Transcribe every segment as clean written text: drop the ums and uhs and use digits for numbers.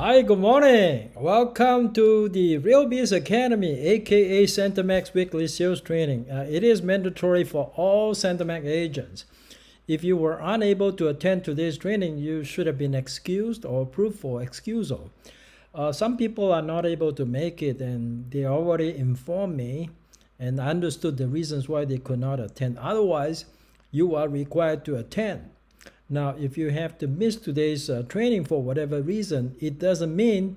Hi, good morning. Welcome to the Real Biz Academy, aka Centermac's weekly sales training. It is mandatory for all Centermac agents. If you were unable to attend today's training, you should have been excused or approved for excusal. Some people are not able to make it, and they already informed me and understood the reasons why they could not attend. Otherwise, you are required to attend. Now, if you have to miss today's training for whatever reason, it doesn't mean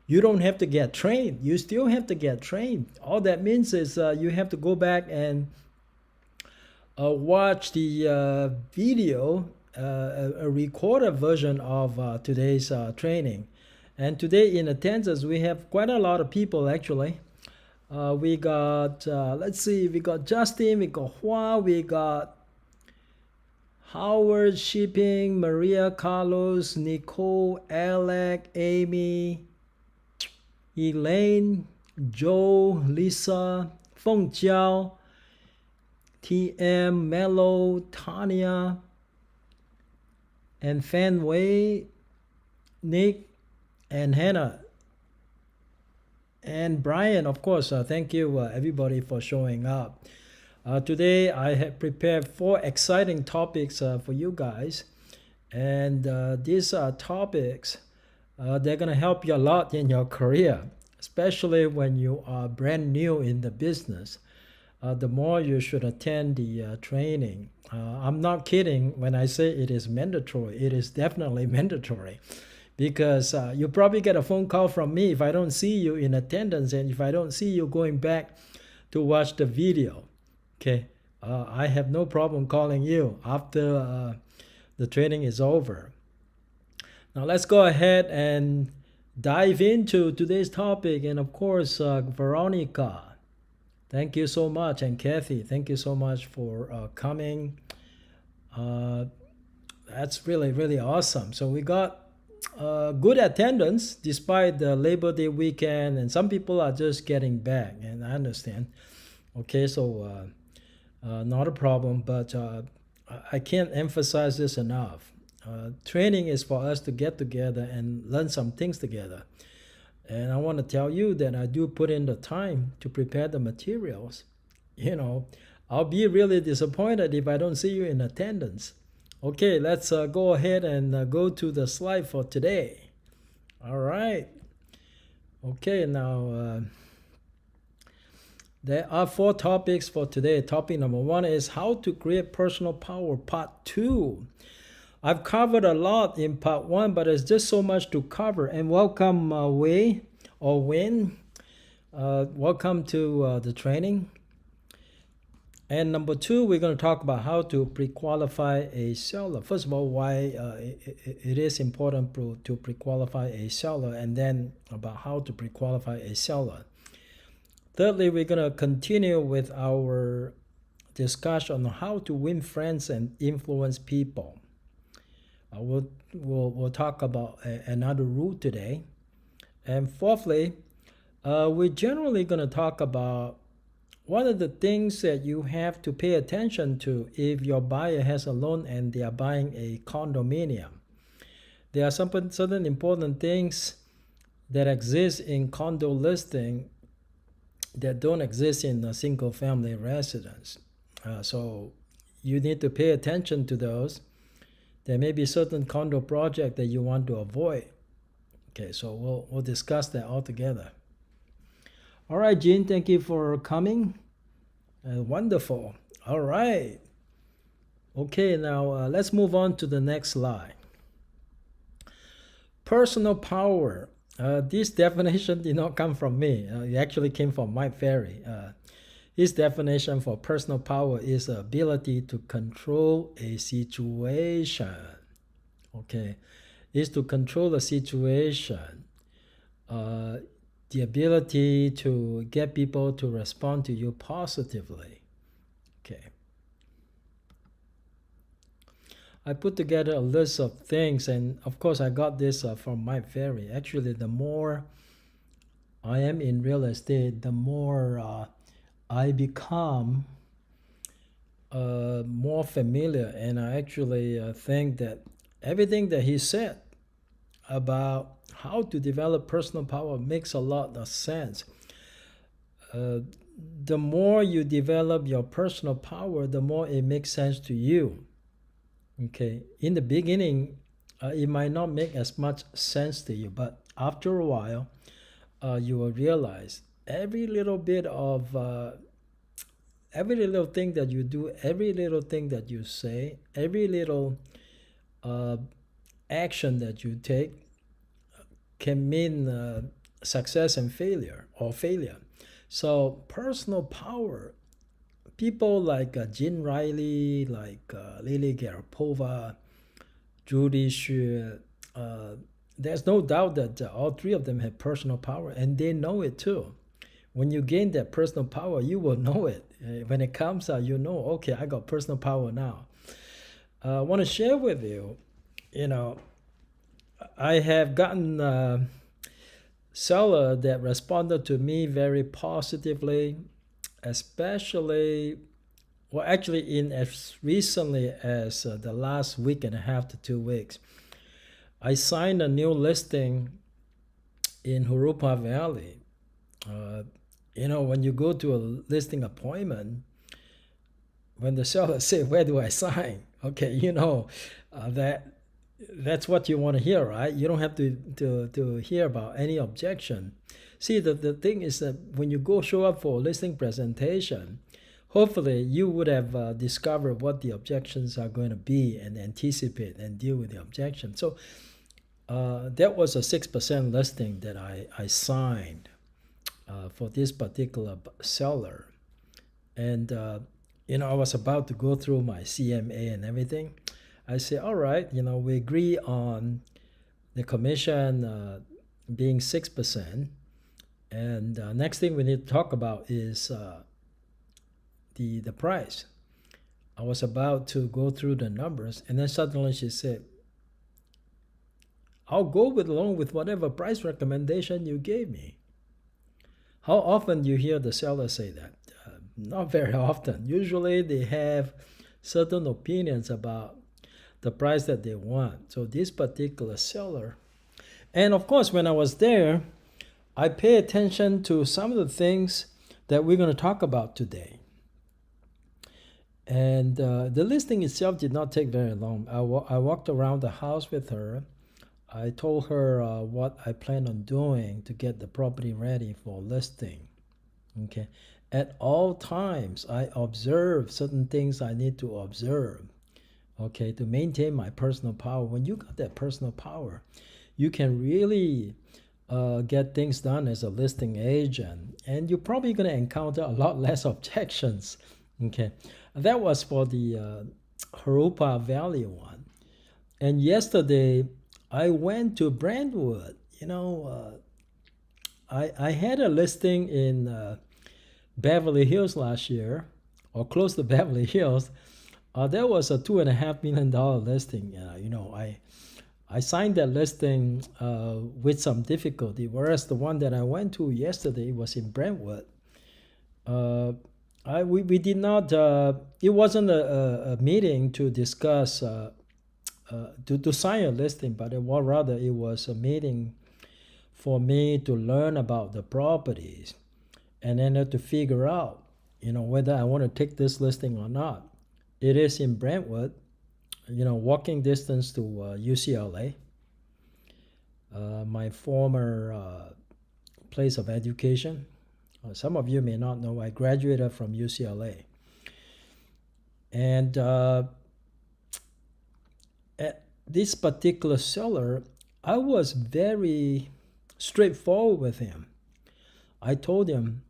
you don't have to get trained. You still have to get trained. All that means is you have to go back and watch the video, a recorded version of today's training. And today in attendance, we have quite a lot of people actually. We got, let's see, we got Justin, we got Hua, we got Howard, Shipping, Maria, Carlos, Nicole, Alec, Amy, Elaine, Joe, Lisa, Feng Jiao, TM, Mello, Tanya, and Fan Wei, Nick, and Hannah. And Brian, of course, thank you everybody for showing up. Today I have prepared 4 exciting topics for you guys, and these topics they're going to help you a lot in your career, especially when you are brand new in the business. The more you should attend the training. I'm not kidding when I say it is mandatory. It is definitely mandatory, because you probably get a phone call from me if I don't see you in attendance, and if I don't see you going back to watch the video. Okay, I have no problem calling you after the training is over. Now let's go ahead and dive into today's topic. And of course, Veronica, thank you so much. And Kathy, thank you so much for coming. That's really, really awesome. So we got good attendance despite the Labor Day weekend. And some people are just getting back, and I understand. Okay, so not a problem, but I can't emphasize this enough. Training is for us to get together and learn some things together. And I want to tell you that I do put in the time to prepare the materials. I'll be really disappointed if I don't see you in attendance. Okay, let's go ahead and go to the slide for today. All right. Okay, now there are 4 topics for today. Topic number 1 is how to create personal power, part 2. I've covered a lot in part 1, but there's just so much to cover. And welcome Wei or Win. Welcome to the training. And number 2, we're going to talk about how to pre-qualify a seller. First of all, why it is important to pre-qualify a seller, and then about how to pre-qualify a seller. Thirdly, we're going to continue with our discussion on how to win friends and influence people. We'll talk about another rule today. And fourthly, we're generally going to talk about what are the things that you have to pay attention to if your buyer has a loan and they are buying a condominium. There are some certain important things that exist in condo listing that don't exist in a single family residence. So you need to pay attention to those. There may be certain condo project that you want to avoid. Okay, so we'll discuss that all together. All right, Jean, thank you for coming. Wonderful. All right. Okay, now let's move on to the next slide. Personal power. This definition did not come from me. It actually came from Mike Ferry. His definition for personal power is the ability to control a situation. Okay, is to control a situation. The ability to get people to respond to you positively. Okay. I put together a list of things, and of course I got this from Mike Ferry. Actually, the more I am in real estate, the more I become more familiar, and I actually think that everything that he said about how to develop personal power makes a lot of sense. The more you develop your personal power, the more it makes sense to you. Okay, in the beginning, it might not make as much sense to you, but after a while, you will realize every little bit of every little thing that you do, every little thing that you say, every little action that you take can mean success and failure or failure. So personal power, people like Jin Riley, like Lily Garapova, Judy Xue, there's no doubt that all three of them have personal power, and they know it too. When you gain that personal power, you will know it. When it comes out, you know, okay, I got personal power now. I want to share with you, I have gotten seller that responded to me very positively, especially, well, actually in as recently as the last week and a half to 2 weeks. I signed a new listing in Hurupa Valley. When you go to a listing appointment, when the seller say, "Where do I sign?" Okay, that's what you want to hear, right? You don't have to hear about any objection. See, the thing is that when you go show up for a listing presentation, hopefully you would have discovered what the objections are going to be and anticipate and deal with the objection. So that was a 6% listing that I signed for this particular seller. And, I was about to go through my CMA and everything. I say, all right, we agree on the commission being 6%. And next thing we need to talk about is the price. I was about to go through the numbers, and then suddenly she said, I'll go along with whatever price recommendation you gave me. How often you hear the seller say that? Not very often. Usually they have certain opinions about the price that they want. So this particular seller, and of course when I was there, I pay attention to some of the things that we're going to talk about today. And the listing itself did not take very long. I walked around the house with her. I told her what I plan on doing to get the property ready for listing. Okay. At all times, I observe certain things I need to observe, okay, to maintain my personal power. When you got that personal power, you can really get things done as a listing agent, and you're probably going to encounter a lot less objections. Okay, that was for the Harupa Valley one. And yesterday, I went to Brentwood. I had a listing in Beverly Hills last year, or close to Beverly Hills. That was a $2.5 million listing. I signed that listing with some difficulty, whereas the one that I went to yesterday was in Brentwood. We did not. It wasn't a meeting to discuss to sign a listing, but it was a meeting for me to learn about the properties, and then to figure out, whether I want to take this listing or not. It is in Brentwood, walking distance to UCLA, my former place of education. Some of you may not know, I graduated from UCLA. And at this particular seller, I was very straightforward with him. I told him,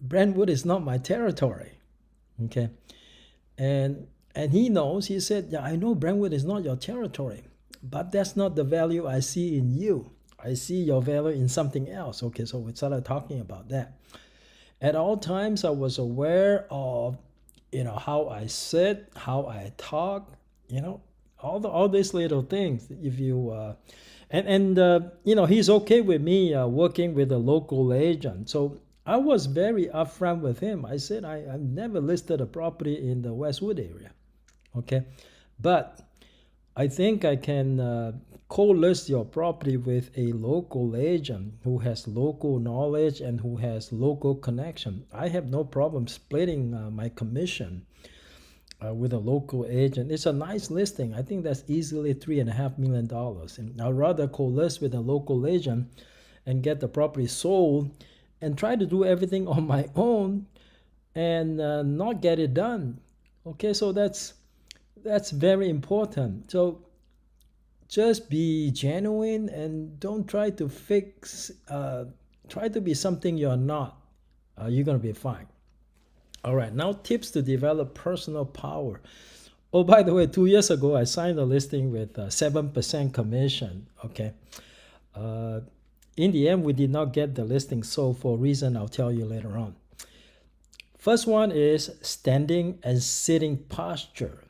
Brentwood is not my territory. Okay. And he knows. He said, yeah, I know Brentwood is not your territory, but that's not the value I see in you. I see your value in something else. Okay, so we started talking about that. At all times, I was aware of, how I sit, how I talk, all these little things. If you he's okay with me working with a local agent. So I was very upfront with him. I said I've never listed a property in the Westwood area. Okay, but I think I can co-list your property with a local agent who has local knowledge and who has local connection. I have no problem splitting my commission with a local agent. It's a nice listing. I think that's easily $3.5 million. And I'd rather co-list with a local agent and get the property sold and try to do everything on my own and not get it done. Okay, so that's very important. So just be genuine and don't try to try to be something you're not. You're gonna be fine. All right, now tips to develop personal power. Oh, by the way, 2 years ago, I signed a listing with 7% commission. Okay. In the end, we did not get the listing sold for a reason I'll tell you later on. First one is standing and sitting posture.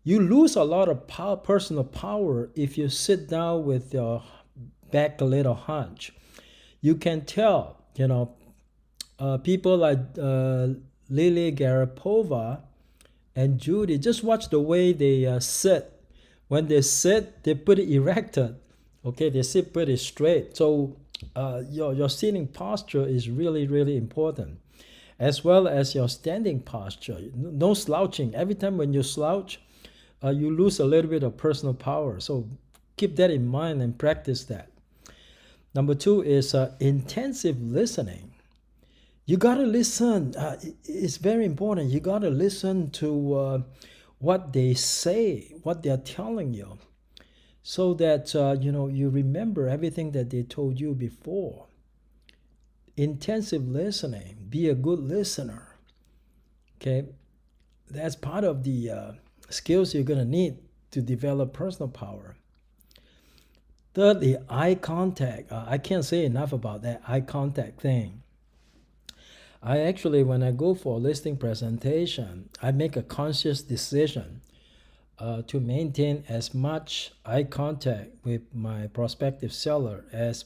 You lose a lot of personal power if you sit down with your back a little hunch. You can tell, people like Lily Garapova and Judy, just watch the way they sit. When they sit, they put it erected. Okay, they sit pretty straight. So your sitting posture is really, really important, as well as your standing posture. No slouching. Every time when you slouch, you lose a little bit of personal power. So keep that in mind and practice that. Number 2 is intensive listening. You got to listen. It's very important. You got to listen to what they say, what they're telling you, so that you remember everything that they told you before. Intensive listening. Be a good listener. Okay, that's part of the skills you're going to need to develop personal power. Thirdly, eye contact. I can't say enough about that eye contact thing. I actually, when I go for a listing presentation, I make a conscious decision to maintain as much eye contact with my prospective seller as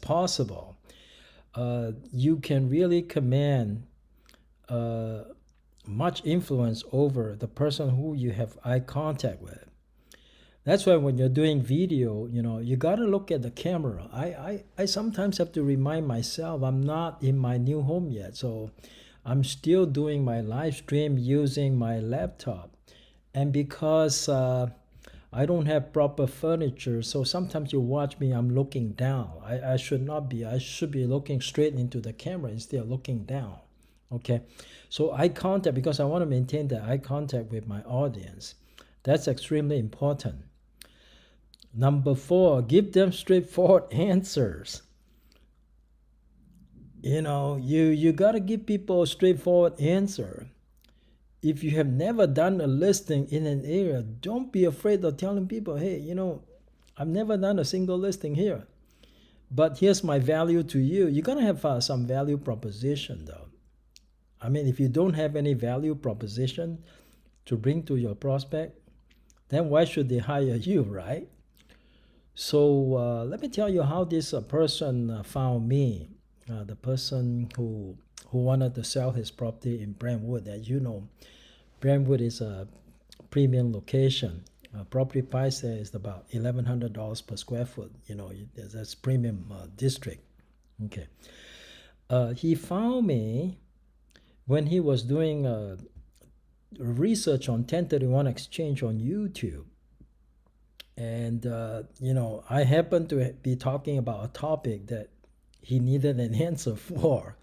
possible. You can really command much influence over the person who you have eye contact with. That's why when you're doing video, you got to look at the camera. I sometimes have to remind myself I'm not in my new home yet, so I'm still doing my live stream using my laptop. And because I don't have proper furniture, so sometimes you watch me, I'm looking down. I should not be. I should be looking straight into the camera instead of looking down. Okay, so eye contact, because I want to maintain the eye contact with my audience. That's extremely important. Number 4, give them straightforward answers. You got to give people a straightforward answer. If you have never done a listing in an area, don't be afraid of telling people, hey, I've never done a single listing here, but here's my value to you. You're going to have some value proposition, though. I mean, if you don't have any value proposition to bring to your prospect, then why should they hire you, right? So let me tell you how this person found me. The person who wanted to sell his property in Brentwood. As you know, Brentwood is a premium location. Property price there is about $1,100 per square foot. That's premium district. Okay. He found me when he was doing research on 1031 exchange on YouTube. And, I happened to be talking about a topic that he needed an answer for.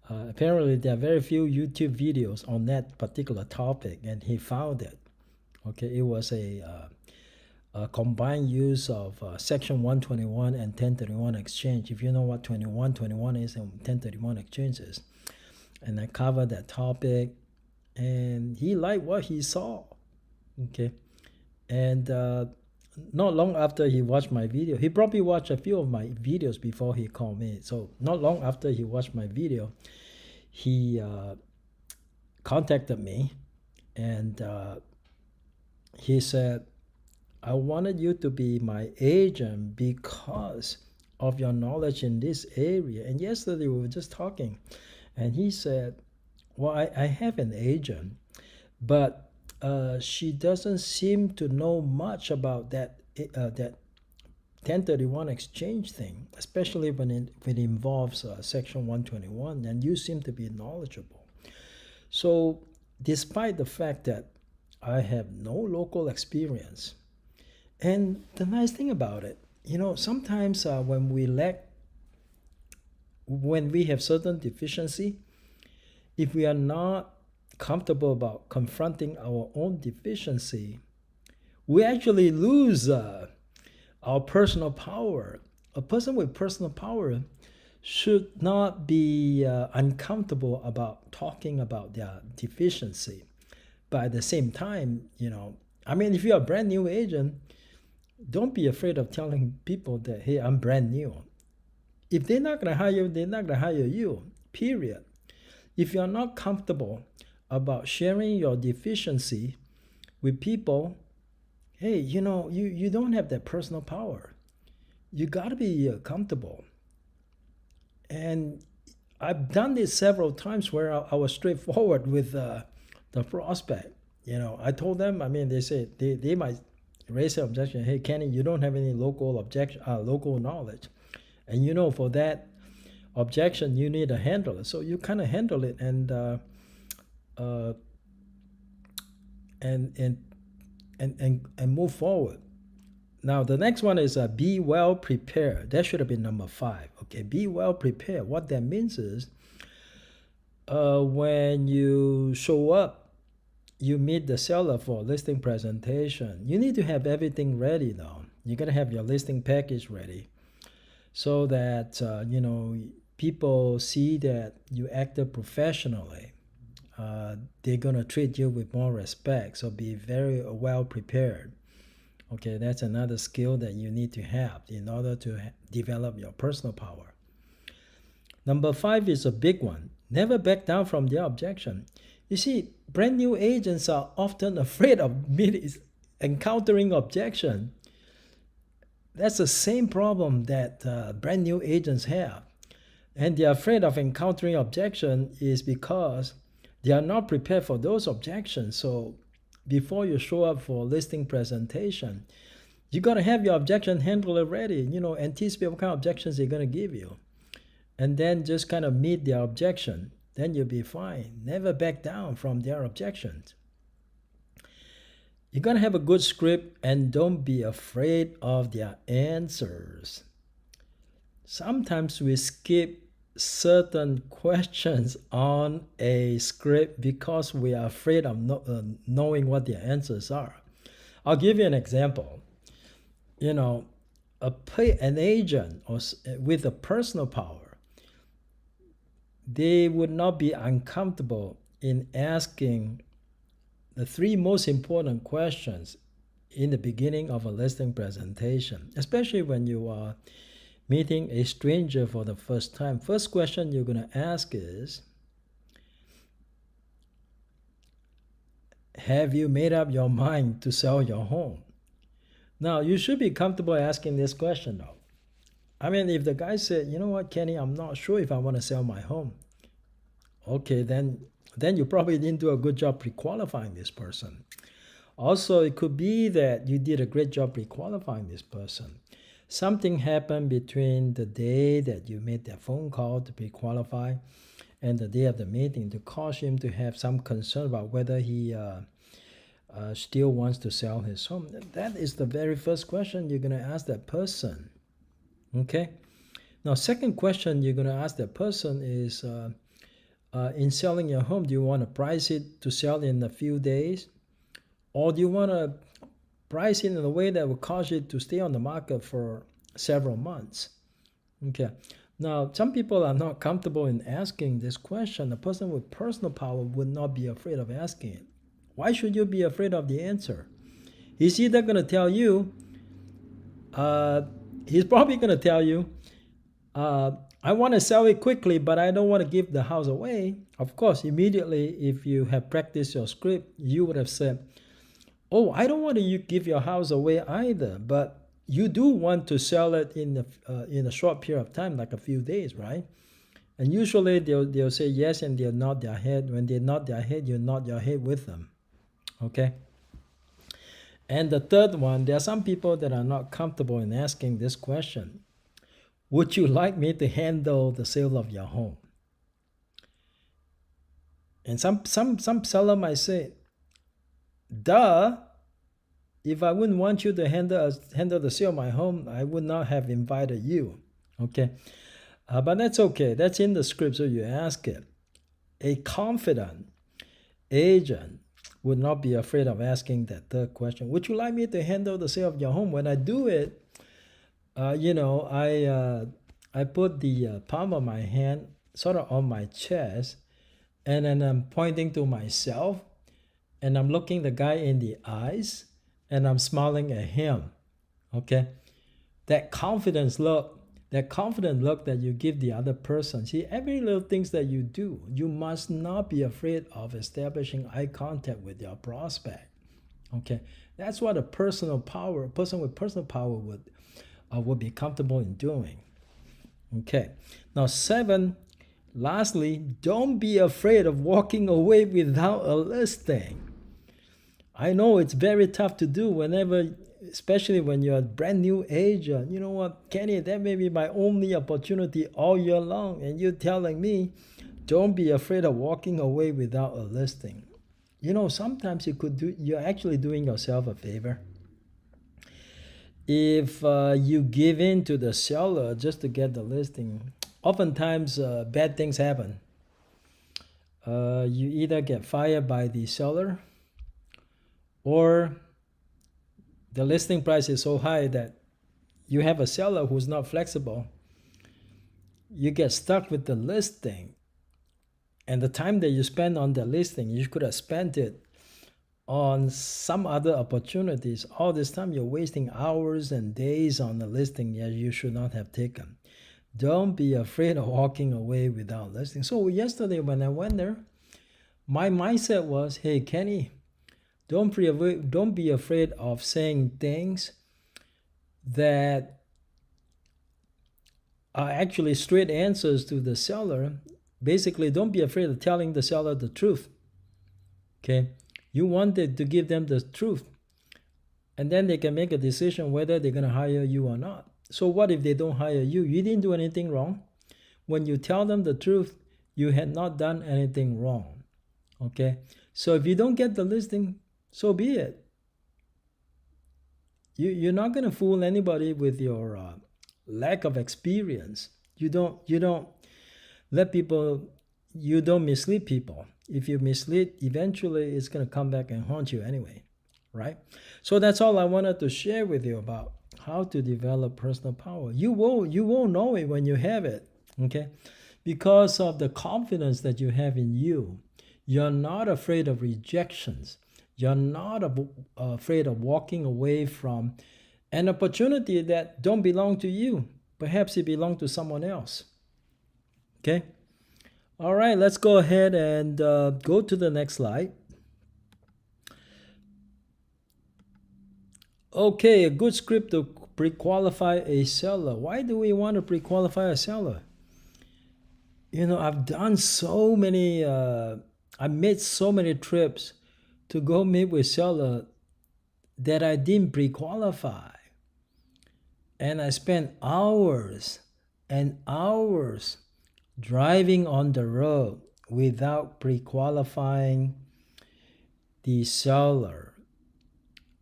Apparently, there are very few YouTube videos on that particular topic, and he found it. Okay, it was a combined use of Section 121 and 1031 exchange. If you know what 2121 is and 1031 exchange is. And I covered that topic, and he liked what he saw. Okay, and not long after he watched my video, he probably watched a few of my videos before he called me. So not long after he watched my video, he contacted me, and he said, I wanted you to be my agent because of your knowledge in this area. And yesterday we were just talking, and he said, well, I have an agent, but she doesn't seem to know much about that 1031 exchange thing, especially when it involves Section 121, and you seem to be knowledgeable. So, despite the fact that I have no local experience, and the nice thing about it, sometimes when we have certain deficiency, if we are not comfortable about confronting our own deficiency, we actually lose our personal power. A person with personal power should not be uncomfortable about talking about their deficiency. But at the same time, if you're a brand new agent, don't be afraid of telling people that, hey, I'm brand new. If they're not going to hire you, they're not going to hire you, period. If you're not comfortable about sharing your deficiency with people, hey, you don't have that personal power. You got to be comfortable. And I've done this several times where I was straightforward with the prospect. I told them, they say they might raise an objection. Hey, Kenny, you don't have any local knowledge. And for that objection, you need a handler. So you kind of handle it and move forward. Now the next one is be well prepared. That should have been number 5. Okay, be well prepared. What that means is when you show up, you meet the seller for a listing presentation. You need to have everything ready now. You're gonna have your listing package ready, so that people see that you acted professionally. They're gonna treat you with more respect. So be very well prepared. Okay, that's another skill that you need to have in order to develop your personal power. Number 5 is a big one. Never back down from their objection. You see, brand new agents are often afraid of encountering objection. That's the same problem that brand new agents have. And they're afraid of encountering objection is because they are not prepared for those objections. So before you show up for listing presentation, you got to have your objection handler ready. Anticipate what kind of objections they're going to give you. And then just kind of meet their objection. Then you'll be fine. Never back down from their objections. You're going to have a good script, and don't be afraid of their answers. Sometimes we skip certain questions on a script because we are afraid of knowing what their answers are. I'll give you an example. An agent with a personal power, they would not be uncomfortable in asking the 3 most important questions in the beginning of a listing presentation, especially when you are meeting a stranger for the first time. First question you're going to ask is, have you made up your mind to sell your home? Now, you should be comfortable asking this question though. If the guy said, you know what, Kenny, I'm not sure if I want to sell my home. Okay, then you probably didn't do a good job pre-qualifying this person. Also, it could be that you did a great job pre-qualifying this person. Something happened between the day that you made that phone call to pre-qualify and the day of the meeting to cause him to have some concern about whether he still wants to sell his home. That is the very first question you're going to ask that person. Okay. Now, second question you're going to ask that person is, in selling your home, do you want to price it to sell in a few days? Or do you want to price it in a way that will cause it to stay on the market for several months? Okay. Now, some people are not comfortable in asking this question. A person with personal power would not be afraid of asking it. Why should you be afraid of the answer? He's either going to tell you, he's probably going to tell you, I want to sell it quickly, but I don't want to give the house away. Of course, immediately, if you have practiced your script, you would have said, oh, I don't want to give your house away either, but you do want to sell it in a short period of time, like a few days, right? And usually they'll say yes, and they'll nod their head. When they nod their head, you nod your head with them. Okay. And the third one, there are some people that are not comfortable in asking this question. Would you like me to handle the sale of your home? And some seller might say, duh, if I wouldn't want you to handle the sale of my home, I would not have invited you. Okay. But that's okay. That's in the script, so you ask it. A confident agent would not be afraid of asking that third question. Would you like me to handle the sale of your home? When I do it, I put the palm of my hand sort of on my chest, and then I'm pointing to myself, and I'm looking the guy in the eyes, and I'm smiling at him. Okay, that confident look that you give the other person. See, every little things that you do, you must not be afraid of establishing eye contact with your prospect. Okay, that's what a person with personal power would be comfortable in doing. Okay, now 7, lastly, don't be afraid of walking away without a listing. I know it's very tough to do especially when you're a brand new agent. You know what, Kenny, that may be my only opportunity all year long, and you're telling me don't be afraid of walking away without a listing. Sometimes you're actually doing yourself a favor. If you give in to the seller just to get the listing, oftentimes bad things happen. You either get fired by the seller, or the listing price is so high that you have a seller who's not flexible. You get stuck with the listing, and the time that you spend on the listing, you could have spent it on some other opportunities. All this time you're wasting hours and days on the listing that you should not have taken. Don't be afraid of walking away without listing. So yesterday when I went there, my mindset was, hey, Kenny, don't be afraid of saying things that are actually straight answers to the seller. Basically, don't be afraid of telling the seller the truth. Okay? You wanted to give them the truth, and then they can make a decision whether they're going to hire you or not. So what if they don't hire you? You didn't do anything wrong. When you tell them the truth, you had not done anything wrong. Okay? So if you don't get the listing, so be it. You're not going to fool anybody with your lack of experience. You don't mislead people. If you mislead, eventually it's going to come back and haunt you anyway, right? So that's all I wanted to share with you about how to develop personal power. You won't know it when you have it, okay? Because of the confidence that you have in you, you're not afraid of rejections. You're not afraid of walking away from an opportunity that don't belong to you. Perhaps it belongs to someone else. Okay? All right, let's go ahead and go to the next slide. Okay, a good script to pre-qualify a seller. Why do we want to pre-qualify a seller? I've done so many, I made so many trips to go meet with seller that I didn't pre-qualify. And I spent hours and hours driving on the road without pre-qualifying the seller.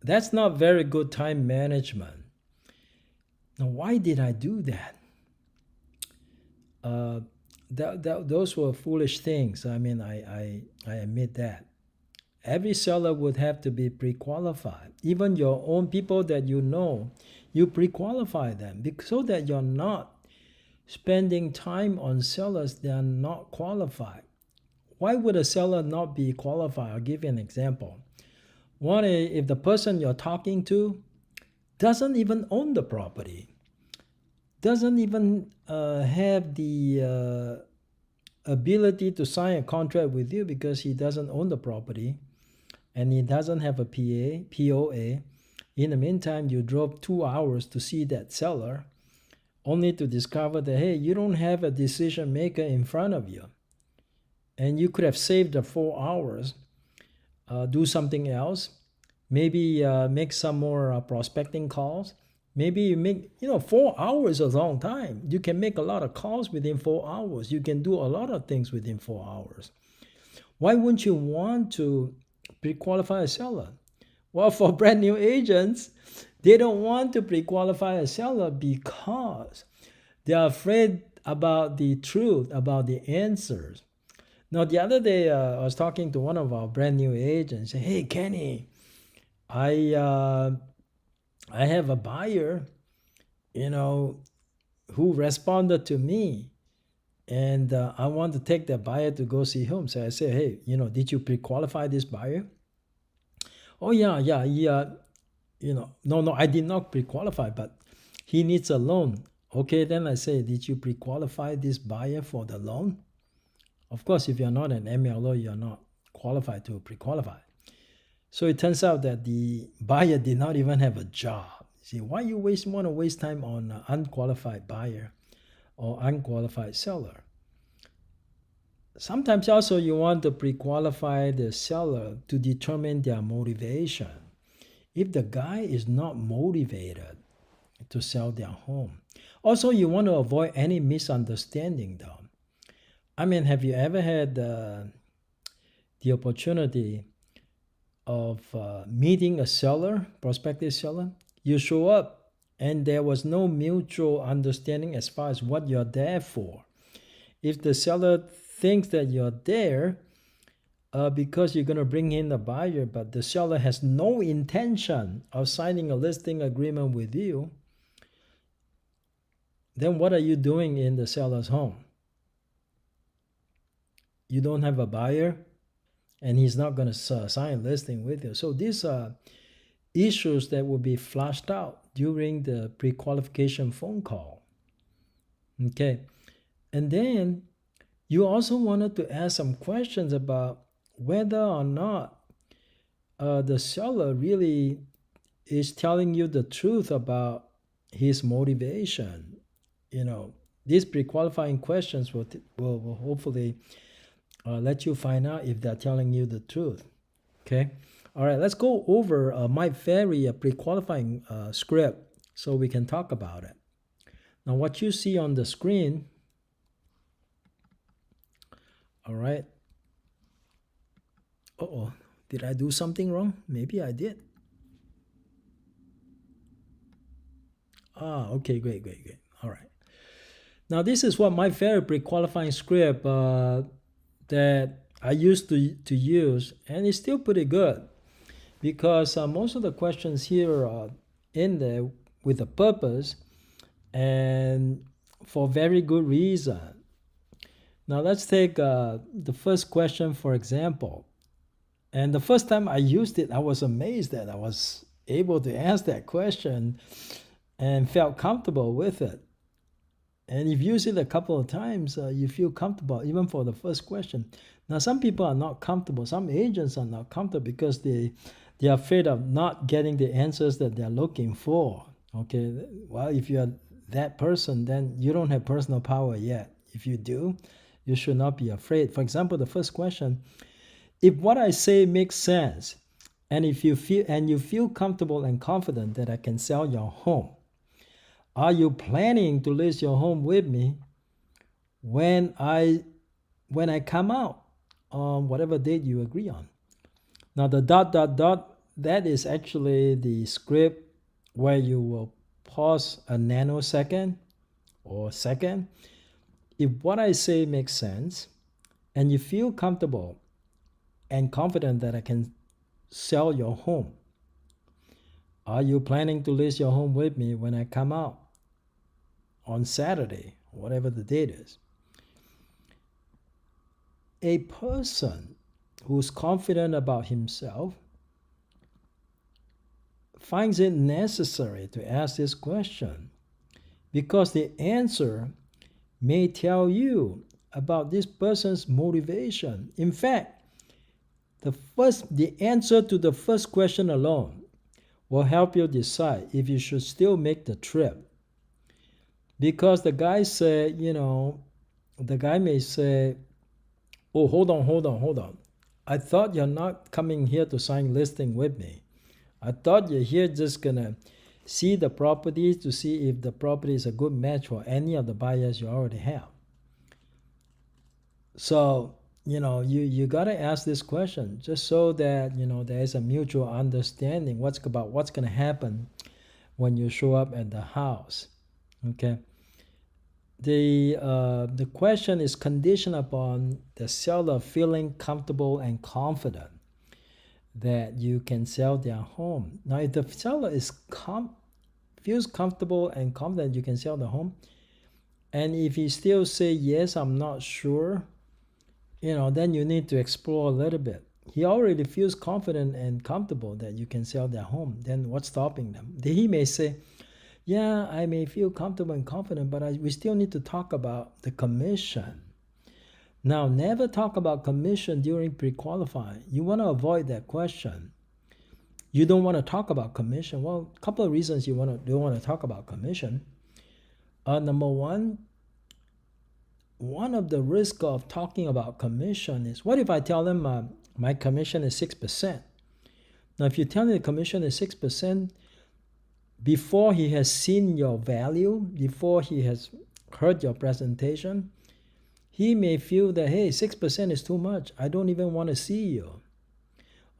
That's not very good time management. Now, why did I do that? Those were foolish things. I mean, I admit that. Every seller would have to be pre-qualified. Even your own people that you pre-qualify them so that you're not spending time on sellers that are not qualified. Why would a seller not be qualified? I'll give you an example. One is if the person you're talking to doesn't even own the property, doesn't even have the ability to sign a contract with you because he doesn't own the property, and he doesn't have a POA. In the meantime, you drove 2 hours to see that seller, only to discover that, hey, you don't have a decision maker in front of you. And you could have saved the 4 hours do something else. Maybe make some more prospecting calls. Maybe you make, 4 hours is a long time. You can make a lot of calls within 4 hours. You can do a lot of things within 4 hours. Why wouldn't you want to pre-qualify a seller? Well, for brand new agents, they don't want to pre-qualify a seller because they are afraid about the truth, about the answers. Now, the other day, I was talking to one of our brand new agents. Hey, Kenny, I have a buyer, who responded to me, and I want to take that buyer to go see home. So I said, hey, did you pre-qualify this buyer? Oh yeah, no, I did not pre-qualify, but he needs a loan. Okay, then I say, did you pre-qualify this buyer for the loan? Of course, if you're not an MLO, you're not qualified to pre-qualify. So it turns out that the buyer did not even have a job. See, why you want to waste time on an unqualified buyer or unqualified seller? Sometimes also you want to pre-qualify the seller to determine their motivation. If the guy is not motivated to sell their home. Also, you want to avoid any misunderstanding though. I mean, have you ever had the opportunity of meeting a seller, prospective seller? You show up and there was no mutual understanding as far as what you're there for. If the seller thinks that you're there because you're going to bring in the buyer, but the seller has no intention of signing a listing agreement with you, then what are you doing in the seller's home? You don't have a buyer, and he's not going to sign a listing with you. So these are issues that will be flushed out during the pre-qualification phone call. Okay, and then you also wanted to ask some questions about whether or not the seller really is telling you the truth about his motivation. These pre-qualifying questions will hopefully let you find out if they're telling you the truth. Okay. All right, let's go over my Ferry pre-qualifying script so we can talk about it. Now, what you see on the screen, all right. Uh-oh, did I do something wrong? Maybe I did. Okay, great. All right. Now, this is what my Ferry pre-qualifying script that I used to use, and it's still pretty good because most of the questions here are in there with a purpose and for very good reason. Now let's take the first question, for example. And the first time I used it, I was amazed that I was able to ask that question and felt comfortable with it. And if you use it a couple of times, you feel comfortable even for the first question. Now, some people are not comfortable. Some agents are not comfortable because they are afraid of not getting the answers that they're looking for. Okay, well, if you're that person, then you don't have personal power yet. If you do, you should not be afraid. For example, the first question, if what I say makes sense, and if you feel comfortable and confident that I can sell your home, are you planning to list your home with me when I come out on whatever date you agree on? Now the ... that is actually the script where you will pause a nanosecond or second. If what I say makes sense and you feel comfortable and confident that I can sell your home, are you planning to list your home with me when I come out on Saturday, whatever the date is? A person who's confident about himself finds it necessary to ask this question because the answer may tell you about this person's motivation. In fact, the answer to the first question alone will help you decide if you should still make the trip. Because the guy may say, oh, hold on. I thought you're not coming here to sign listing with me. I thought you're here just gonna see the property to see if the property is a good match for any of the buyers you already have. So, you gotta ask this question just so that, there is a mutual understanding about what's gonna happen when you show up at the house. Okay. The question is conditioned upon the seller feeling comfortable and confident that you can sell their home. Now, if the seller feels comfortable and confident you can sell the home, and if he still say yes, I'm not sure, then you need to explore a little bit. He already feels confident and comfortable that you can sell their home. Then what's stopping them? He may say, yeah, I may feel comfortable and confident, but we still need to talk about the commission. Now, never talk about commission during pre-qualifying. You want to avoid that question. You don't want to talk about commission. Well, a couple of reasons you don't want to talk about commission. Number one of the risks of talking about commission is, what if I tell them my commission is 6%? Now, if you tell me the commission is 6%, before he has seen your value, before he has heard your presentation, he may feel that, hey, 6% is too much. I don't even want to see you.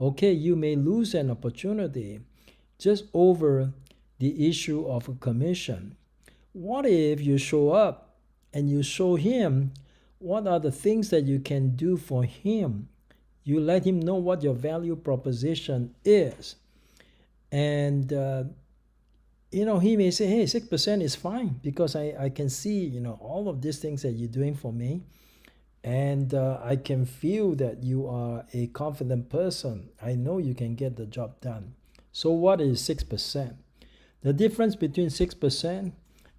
Okay, you may lose an opportunity just over the issue of a commission. What if you show up and you show him what are the things that you can do for him? You let him know what your value proposition is. And he may say, hey, 6% is fine because I can see, all of these things that you're doing for me. And I can feel that you are a confident person. I know you can get the job done. So what is 6%? The difference between 6%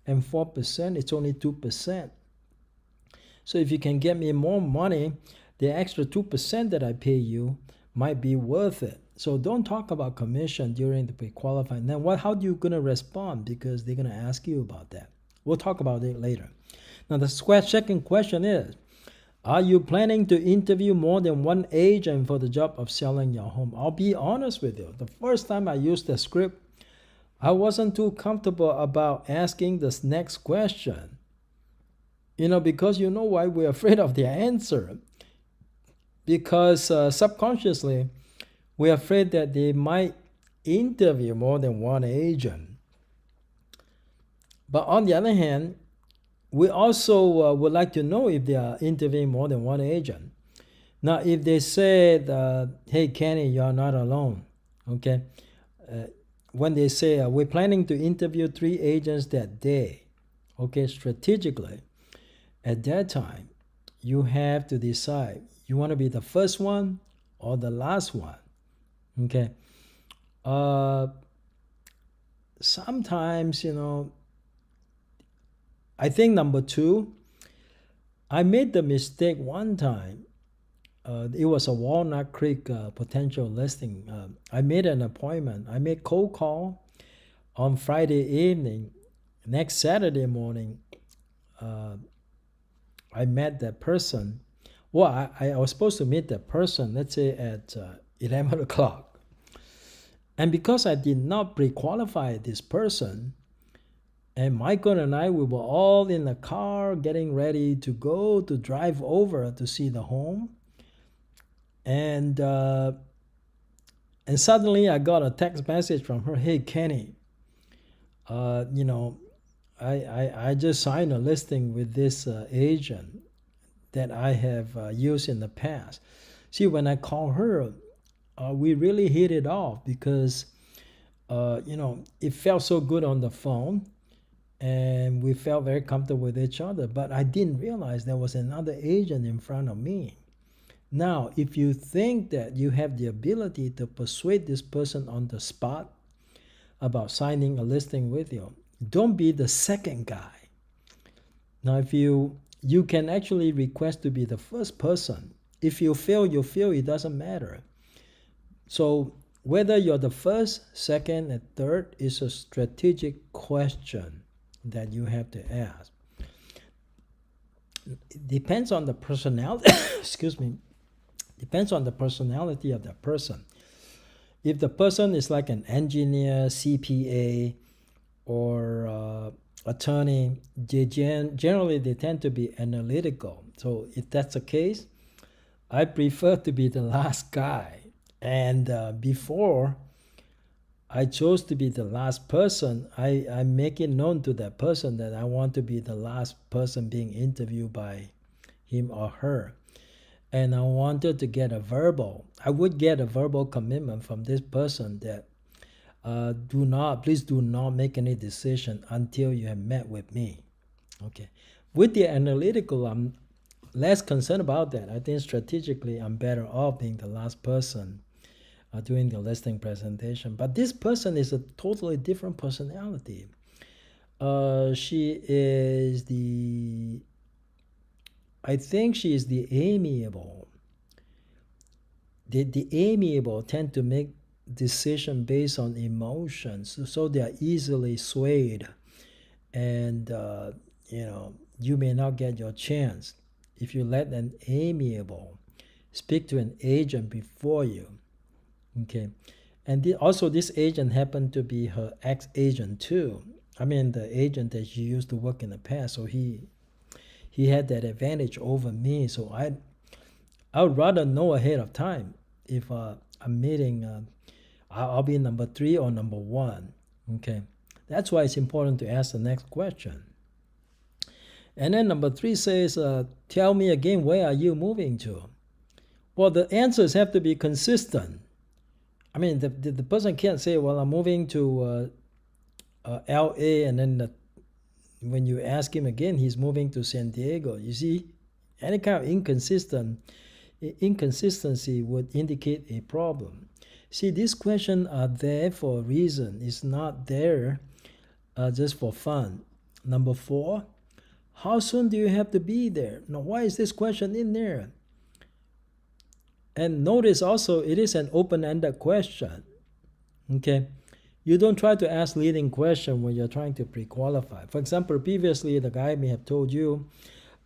and 4%, it's only 2%. So if you can get me more money, the extra 2% that I pay you might be worth it. So don't talk about commission during the pre-qualifying. Then how do you going to respond? Because they're going to ask you about that. We'll talk about it later. Now the second question is, are you planning to interview more than one agent for the job of selling your home? I'll be honest with you. The first time I used the script, I wasn't too comfortable about asking this next question. Because you know why we're afraid of the answer. Because subconsciously, we're afraid that they might interview more than one agent. But on the other hand, we also would like to know if they are interviewing more than one agent. Now, if they said, hey, Kenny, you're not alone, okay? When they say, we're planning to interview 3 agents that day, okay, strategically, at that time, you have to decide, you want to be the first one or the last one, okay? Sometimes, I think number 2, I made the mistake one time. It was a Walnut Creek potential listing. I made an appointment. I made cold call on Friday evening. Next Saturday morning, I met that person. Well, I was supposed to meet that person, let's say at 11 o'clock. And because I did not pre-qualify this person, and Michael and I, we were all in the car getting ready to go to drive over to see the home. And suddenly I got a text message from her, hey, Kenny, I just signed a listing with this agent that I have used in the past. See, when I call her, we really hit it off because, it felt so good on the phone. And we felt very comfortable with each other. But I didn't realize there was another agent in front of me. Now, if you think that you have the ability to persuade this person on the spot about signing a listing with you, don't be the second guy. Now, if you can actually request to be the first person. If you fail, you fail. It doesn't matter. So whether you're the first, second, and third is a strategic question that you have to ask. It depends on the personality. Excuse me. Depends on the personality of the person. If the person is like an engineer, CPA, or attorney, generally they tend to be analytical. So if that's the case, I prefer to be the last guy. And before I chose to be the last person, I make it known to that person that I want to be the last person being interviewed by him or her. And I wanted to get a verbal. I would get a verbal commitment from this person that please do not make any decision until you have met with me. Okay. With the analytical, I'm less concerned about that. I think strategically, I'm better off being the last person doing the listing presentation. But this person is a totally different personality. She is I think she is the amiable. The amiable tend to make decision based on emotions, so they are easily swayed, and you may not get your chance if you let an amiable speak to an agent before you. Okay, and also this agent happened to be her ex-agent too. I mean, the agent that she used to work in the past, so he had that advantage over me. So I would rather know ahead of time if I'm meeting, I'll be number 3 or number 1. Okay, that's why it's important to ask the next question. And then number 3 says, tell me again, where are you moving to? Well, the answers have to be consistent. I mean, the person can't say, well, I'm moving to LA, and then when you ask him again, he's moving to San Diego. You see, any kind of inconsistency would indicate a problem. See, these questions are there for a reason. It's not there just for fun. Number 4, how soon do you have to be there? Now, why is this question in there? And notice also, it is an open-ended question. Okay, you don't try to ask leading question when you're trying to pre-qualify. For example, previously the guy may have told you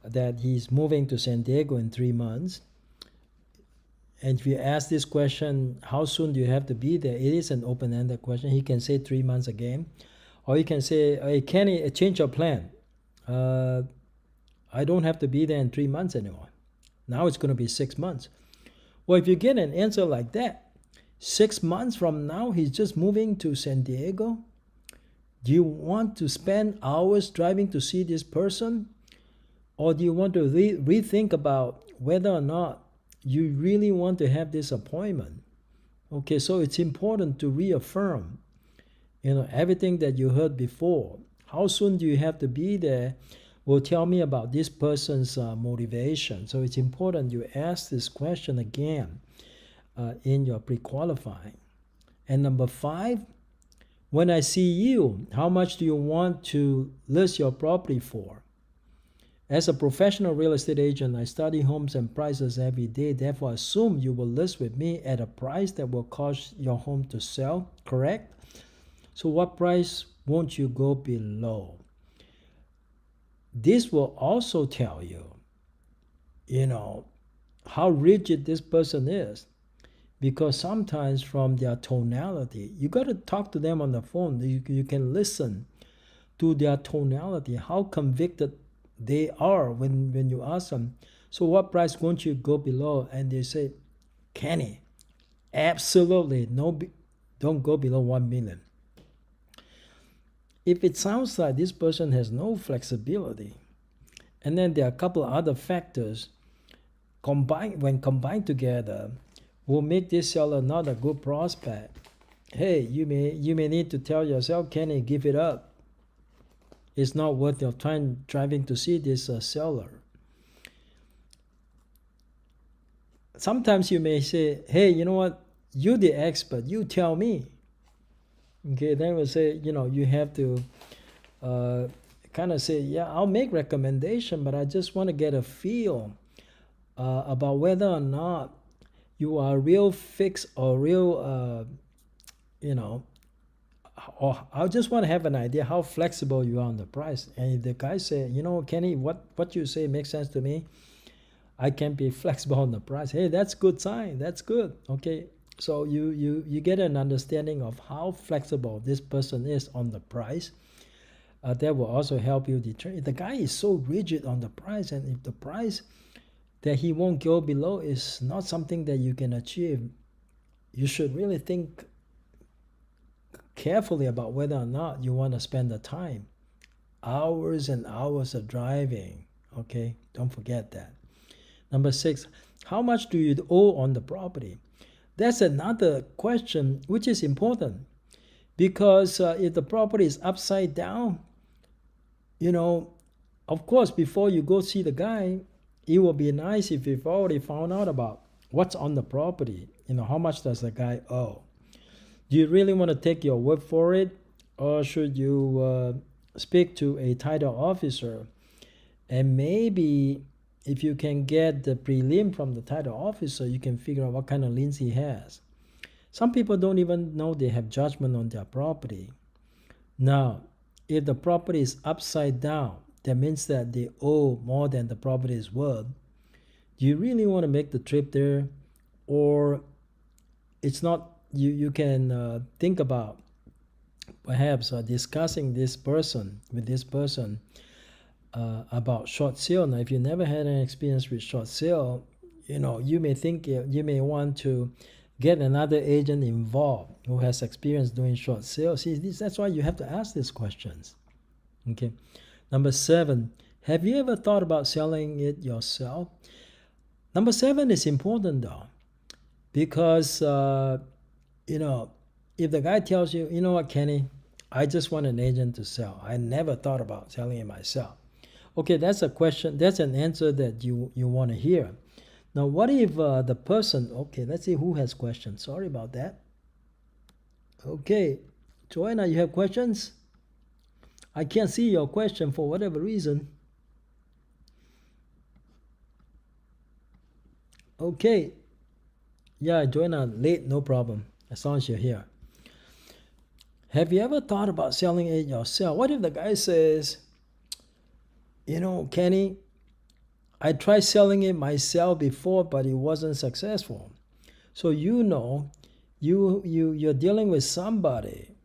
that he's moving to San Diego in 3 months. And if you ask this question, how soon do you have to be there? It is an open-ended question. He can say 3 months again. Or he can say, hey, Kenny, change your plan. I don't have to be there in 3 months anymore. Now it's going to be 6 months. Well, if you get an answer like that, 6 months from now, he's just moving to San Diego. Do you want to spend hours driving to see this person? Or do you want to rethink about whether or not you really want to have this appointment? Okay, so it's important to reaffirm, everything that you heard before. How soon do you have to be there will tell me about this person's motivation. So it's important you ask this question again in your pre-qualifying. And number 5, when I see you, how much do you want to list your property for? As a professional real estate agent, I study homes and prices every day. Therefore, I assume you will list with me at a price that will cause your home to sell, correct? So what price won't you go below? This will also tell you, how rigid this person is. Because sometimes from their tonality, you got to talk to them on the phone. You can listen to their tonality, how convicted they are when you ask them, so what price won't you go below? And they say, Kenny, absolutely, no, don't go below 1 million. If it sounds like this person has no flexibility, and then there are a couple of other factors when combined together will make this seller not a good prospect. Hey, you may need to tell yourself, Kenny, give it up. It's not worth your time driving to see this seller. Sometimes you may say, hey, you know what? You're the expert. You tell me. Okay, then we'll say, you have to kind of say, yeah, I'll make recommendation, but I just want to get a feel about whether or not you are real fixed or real, or I just want to have an idea how flexible you are on the price. And if the guy say, Kenny, what you say makes sense to me, I can be flexible on the price. Hey, that's good sign. That's good. Okay. So you get an understanding of how flexible this person is on the price. That will also help you determine. If the guy is so rigid on the price, and if the price that he won't go below is not something that you can achieve, you should really think carefully about whether or not you want to spend the time. Hours and hours of driving. Okay, don't forget that. Number 6, how much do you owe on the property? That's another question which is important, because if the property is upside down, of course, before you go see the guy, it will be nice if you've already found out about what's on the property. How much does the guy owe? Do you really want to take your word for it, or should you speak to a title officer? And maybe if you can get the prelim from the title officer, you can figure out what kind of liens he has. Some people don't even know they have judgment on their property. Now, if the property is upside down, that means that they owe more than the property is worth. Do you really want to make the trip there? Or it's not, you can think about perhaps discussing with this person about short sale. Now, if you never had an experience with short sale, you may think you may want to get another agent involved who has experience doing short sales. See, that's why you have to ask these questions. Okay. Number 7, have you ever thought about selling it yourself? Number 7 is important though, because if the guy tells you, you know what, Kenny, I just want an agent to sell. I never thought about selling it myself. Okay, that's a question. That's an answer that you want to hear. Now, what if the person, okay, let's see who has questions. Sorry about that. Okay, Joanna, you have questions? I can't see your question for whatever reason. Okay. Yeah, Joanna, late, no problem, as long as you're here. Have you ever thought about selling it yourself? What if the guy says, Kenny, I tried selling it myself before, but it wasn't successful. So you're dealing with somebody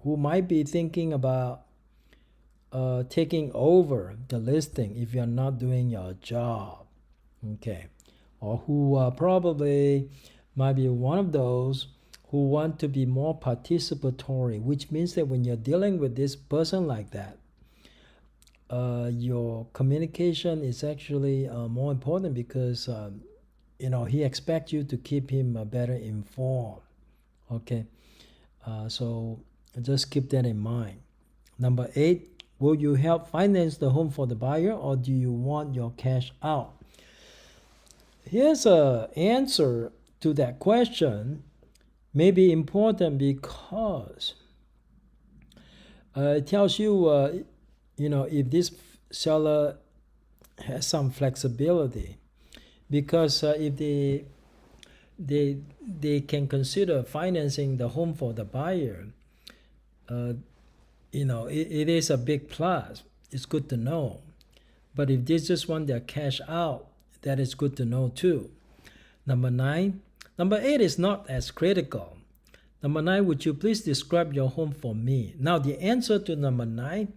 who might be thinking about taking over the listing if you're not doing your job, okay? Or who probably might be one of those who want to be more participatory, which means that when you're dealing with this person like that, your communication is actually more important, because he expects you to keep him better informed. Okay, so just keep that in mind. Number 8, will you help finance the home for the buyer, or do you want your cash out? Here's an answer to that question. May be important because it tells you if this seller has some flexibility, because if they can consider financing the home for the buyer, it is a big plus. It's good to know. But if they just want their cash out, that is good to know too. Number 8 is not as critical. Number 9, would you please describe your home for me? Now, the answer to number 9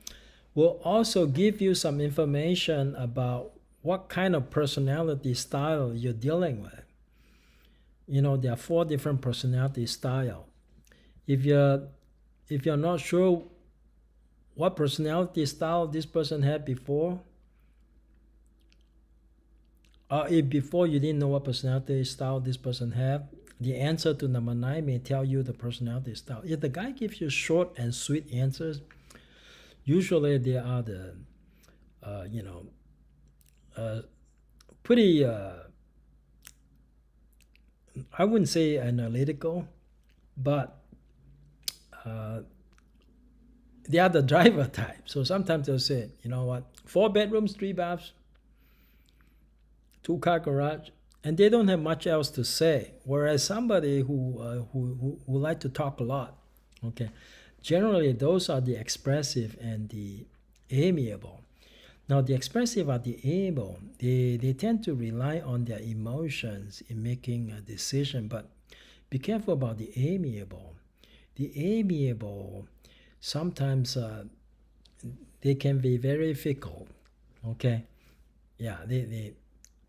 will also give you some information about what kind of personality style you're dealing with. There are 4 different personality styles. If you're not sure what personality style this person had before, or if before you didn't know what personality style this person had, the answer to number 9 may tell you the personality style. If the guy gives you short and sweet answers, usually they are the, pretty, I wouldn't say analytical, but they are the driver type. So sometimes they'll say, 4 bedrooms, 3 baths, 2-car garage, and they don't have much else to say. Whereas somebody who like to talk a lot, okay, generally those are the expressive and the amiable. Now, the expressive are the able. They tend to rely on their emotions in making a decision, but be careful about the amiable. The amiable, sometimes they can be very fickle, okay? Yeah, the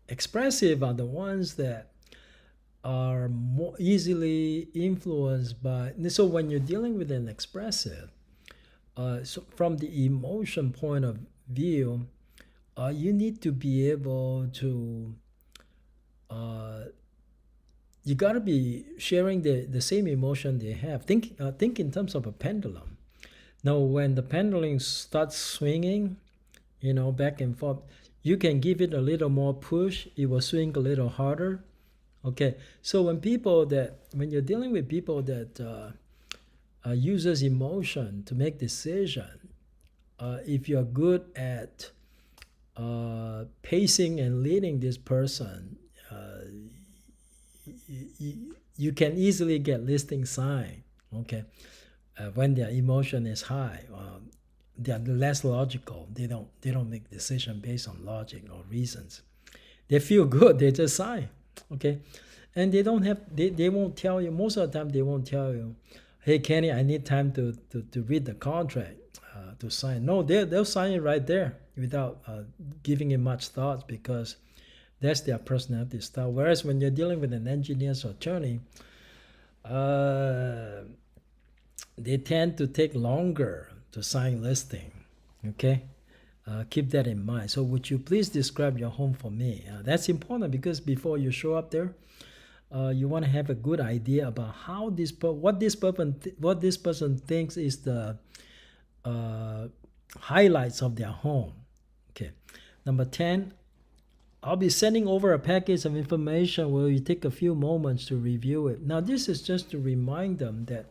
expressive are the ones that are more easily influenced by, so when you're dealing with an expressive, so from the emotion point of view, you need to be able to, you got to be sharing the same emotion they have. Think in terms of a pendulum. Now, when the pendulum starts swinging, back and forth, you can give it a little more push. It will swing a little harder. Okay, so when you're dealing with people that uses emotion to make decision, if you're good at pacing and leading this person, you can easily get listing sign. Okay, when their emotion is high, they're less logical. They don't make decision based on logic or reasons. They feel good. They just sign. Okay, and they won't tell you. Most of the time, they won't tell you, "Hey, Kenny, I need time to read the contract to sign." No, they'll sign it right there without giving it much thought, because that's their personality style. Whereas when you're dealing with an engineer's attorney, they tend to take longer to sign listing. Okay, keep that in mind. So would you please describe your home for me? That's important, because before you show up there, you want to have a good idea about how what this person thinks is the highlights of their home. Okay, number 10. I'll be sending over a package of information where you take a few moments to review it. Now, this is just to remind them that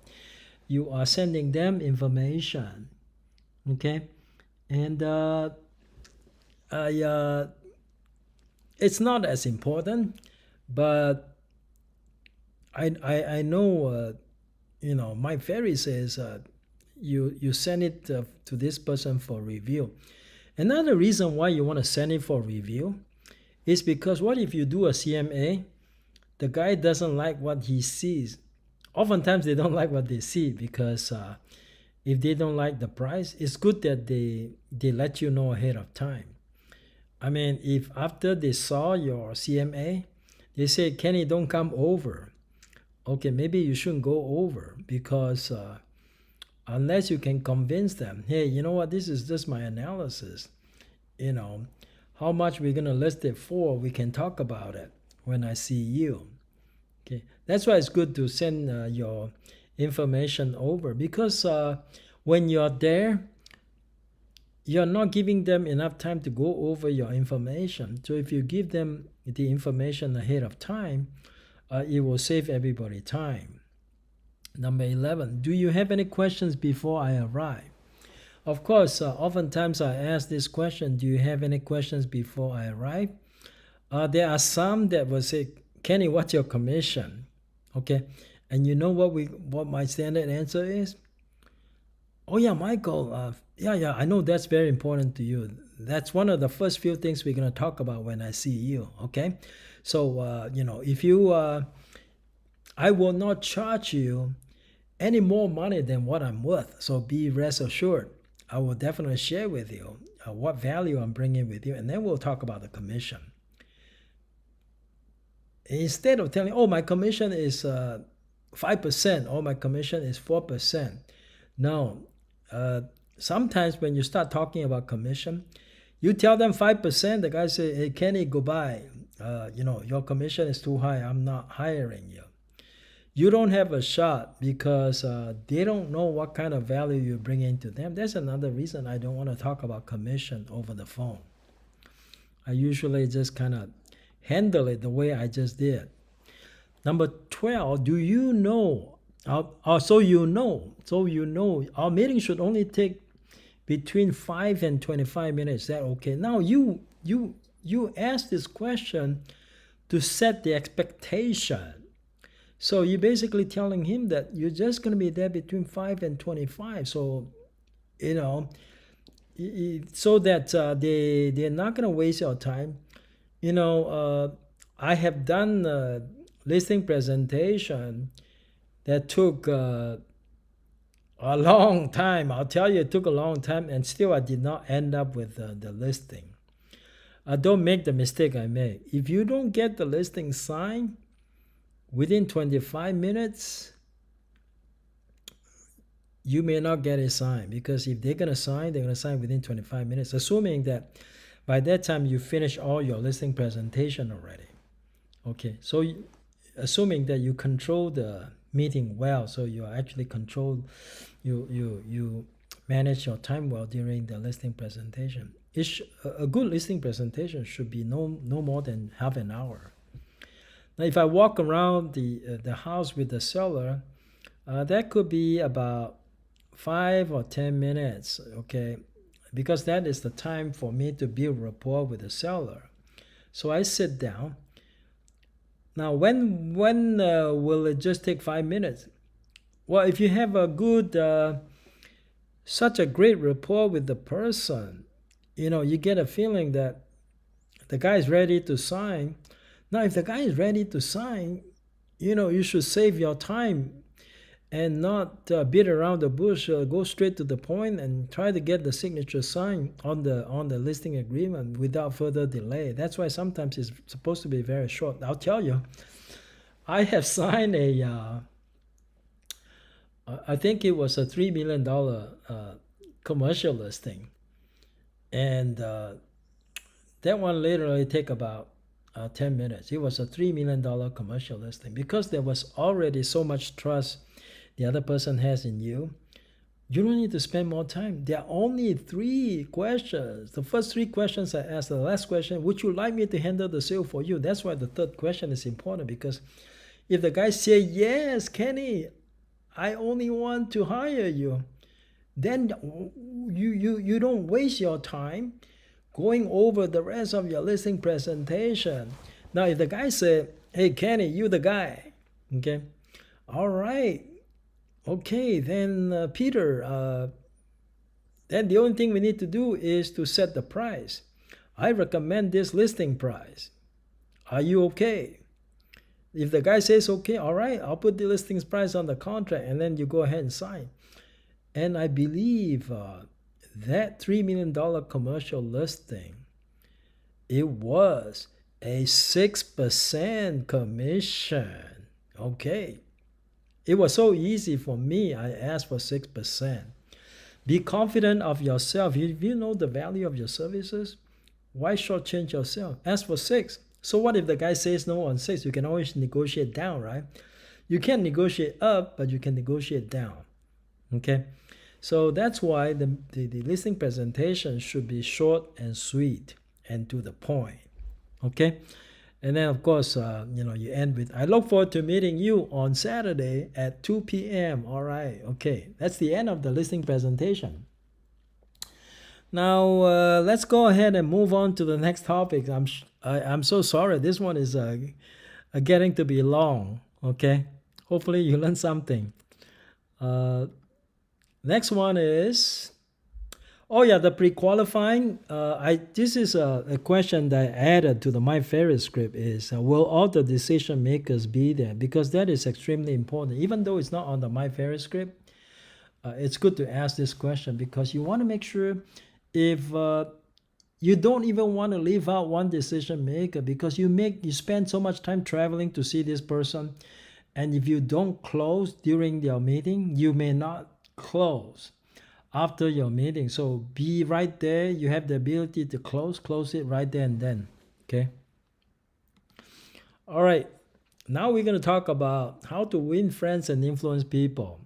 you are sending them information. Okay, and it's not as important, but I know, my Ferry says you send it to this person for review. Another reason why you want to send it for review is because what if you do a CMA, the guy doesn't like what he sees. Oftentimes they don't like what they see, because if they don't like the price, it's good that they let you know ahead of time. I mean, if after they saw your CMA, they say, "Kenny, don't come over." Okay, maybe you shouldn't go over, because unless you can convince them, "Hey, you know what, this is just my analysis. How much we're going to list it for, we can talk about it when I see you." Okay, that's why it's good to send your information over, because when you're there, you're not giving them enough time to go over your information. So if you give them the information ahead of time, it will save everybody time. Number 11, do you have any questions before I arrive? Of course, oftentimes I ask this question, do you have any questions before I arrive? There are some that will say, "Kenny, what's your commission?" Okay, and you know what my standard answer is? "Oh yeah, Michael, yeah, I know that's very important to you. That's one of the first few things we're going to talk about when I see you." Okay, so if you, I will not charge you any more money than what I'm worth. So be rest assured, I will definitely share with you what value I'm bringing with you, and then we'll talk about the commission. Instead of telling, "Oh, my commission is 5%, or my commission is 4%. No, sometimes when you start talking about commission, you tell them 5%, the guy say, "Hey, Kenny, goodbye. Your commission is too high. I'm not hiring you." You don't have a shot, because they don't know what kind of value you bring into them. That's another reason I don't want to talk about commission over the phone. I usually just kind of handle it the way I just did. Number 12, do you know? So you know, our meeting should only take between 5 and 25 minutes. Is that okay? Now you ask this question to set the expectation. So you're basically telling him that you're just going to be there between 5 and 25. So, so that they're not going to waste your time. I have done listing presentation that took a long time. I'll tell you, it took a long time, and still I did not end up with the listing. Don't make the mistake I made. If you don't get the listing signed within 25 minutes, you may not get it signed, because if they're going to sign, they're going to sign within 25 minutes, assuming that by that time you finish all your listing presentation already. Okay, so assuming that you control the meeting well, so you actually control, you manage your time well during the listing presentation. A good listing presentation should be no more than half an hour. Now, if I walk around the house with the seller, that could be about 5 or 10 minutes, okay, because that is the time for me to build rapport with the seller. So I sit down. Now, when will it just take 5 minutes? Well, if you have a good, such a great rapport with the person, you get a feeling that the guy is ready to sign. Now, if the guy is ready to sign, you should save your time and not beat around the bush. Go straight to the point and try to get the signature signed on the listing agreement without further delay. That's why sometimes it's supposed to be very short. I'll tell you, I have signed I think it was a $3 million commercial listing, and that one literally take about 10 minutes. It was a $3 million commercial listing, because there was already so much trust the other person has in you. You don't need to spend more time. There are only 3 questions. The first 3 questions I asked. The last question, would you like me to handle the sale for you? That's why the third question is important, because if the guy say, yes, Kenny, I only want to hire you, then you don't waste your time going over the rest of your listing presentation. Now, if the guy said, hey, Kenny, you the guy, okay, all right, okay, then Peter, then the only thing we need to do is to set the price. I recommend this listing price. Are you okay? If the guy says okay, all right, I'll put the listings price on the contract, and then you go ahead and sign. And I believe that $3 million commercial listing, it was a 6% commission. Okay. It was so easy for me. I asked for 6%. Be confident of yourself. If you know the value of your services, why shortchange yourself? Ask for 6. So what if the guy says no on 6? You can always negotiate down, right? You can't negotiate up, but you can negotiate down. Okay? So that's why the listing presentation should be short and sweet and to the point. Okay? And then, of course, you end with, I look forward to meeting you on Saturday at 2 p.m. All right. Okay. That's the end of the listing presentation. Now, let's go ahead and move on to the next topic. I'm so sorry. This one is getting to be long. Okay. Hopefully you learn something. Next one is, the pre-qualifying. This is a question that I added to the My Ferry script is, will all the decision makers be there? Because that is extremely important. Even though it's not on the My Ferry script, it's good to ask this question, because you want to make sure if you don't even want to leave out one decision maker, because you spend so much time traveling to see this person, and if you don't close during your meeting, you may not close after your meeting. So be right there. You have the ability to close it right there and then. Okay. All right. Now we're going to talk about how to win friends and influence people.